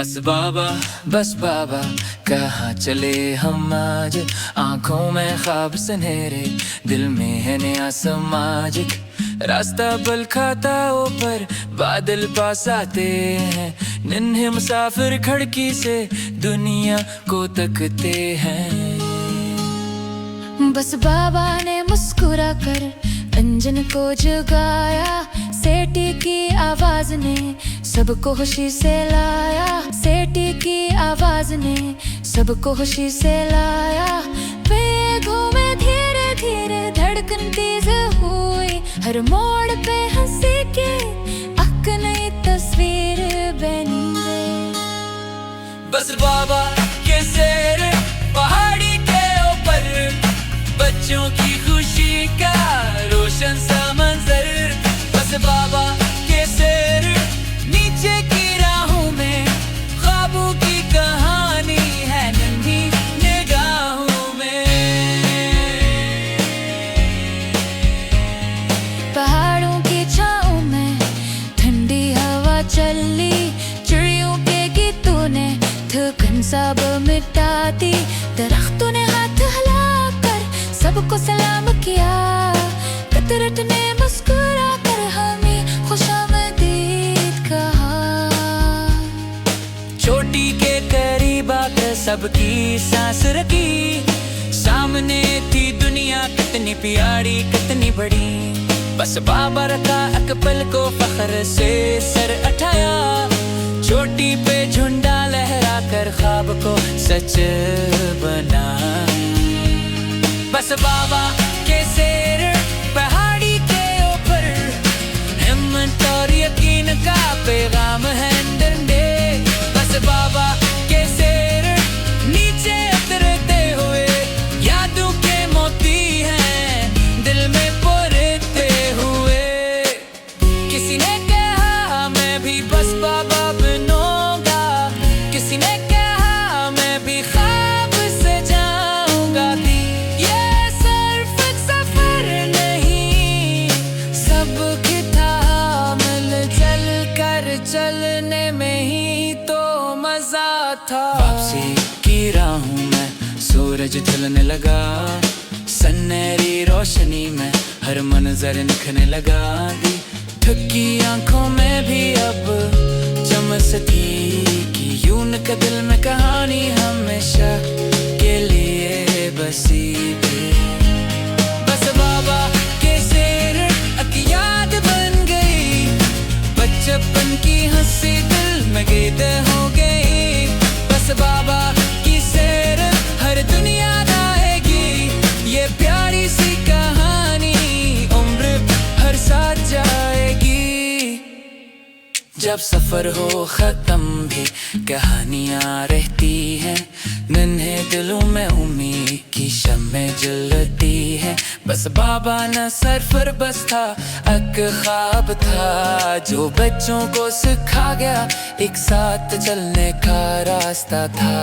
बस बाबा कहाँ चले हम आज। आंखों में ख्वाब सनहरे, दिल में है नया सामाजिक। रास्ता बल खाता ऊपर, बादल पास आते हैं। नन्हे मुसाफिर खिड़की से दुनिया को तकते हैं। बस बाबा ने मुस्कुरा कर अंजन को जगाया। सेठी की आवाज ने सबको खुशी से लाया। सेठी की आवाज ने सबको खुशी से लाया। वेगों में धीरे धीरे धड़कन तेज हुई। हर मोड़ पे हंसी की एक नई तस्वीर बनी गई। बस बाबा के सैर पहाड़ी के ऊपर, बच्चों की खुशी का रोशन सा मंजर। बस बाबा के सैर नीचे की राहों में, ख्वाबों की कहानी है नन्ही निगाहों में। पहाड़ों की छाँव में ठंडी हवा चली। चिड़ियों के गीतों ने थकन सब मिटा दी। दरख्तों ने हाथ हिलाकर सबको सलाम किया। फितरत ने मुस्कुरा कर हमें खुशामदीद कहा। चोटी के करीब आकर सबकी सांस रखी। सामने थी दुनिया कितनी प्यारी कितनी बड़ी। बस बाबा रखा एक पल को फख्र से सर उठाया। चोटी पे झुंडा लहरा कर ख्वाब को सच बना। बस बाबा के सैर पहाड़ी के ऊपर, हिम्मत और यकीन का पैगाम है डंडे। बस बाबा के सैर नीचे उतरते हुए, यादों के मोती हैं दिल में पोरते हुए। किसी ने कहा मैं भी बस बाबा बनूंगा। किसी ने कहा मैं भी ख्वाब सजाऊंगा। ये सिर्फ एक सफर नहीं, सबकी था मिलजुल कर चलने में ही तो मजा था। वापसी की राहों में सूरज ढलने लगा। सन्नहरी रोशनी में हर मंजर निखरने लगा। थकी आंखों में भी अब चमक थी कि यूं के दिल में कहानी हमेशा के लिए बसी थी। बस बाबा के सैर एक याद बन गई। बचपन की हंसी दिल में कैद हो गई। बस बाबा की सैर हर दुनिया लाएगी। ये प्यारी सी कहानी उम्र भर साथ जाएगी। जब सफर हो खत्म भी कहानियां रहती हैं। नन्हे दिलों में उम्मीद की शम्में जलती हैं। बस बाबा न सरफर बस था, एक ख्वाब था जो बच्चों को सिखा गया। एक साथ चलने का रास्ता था।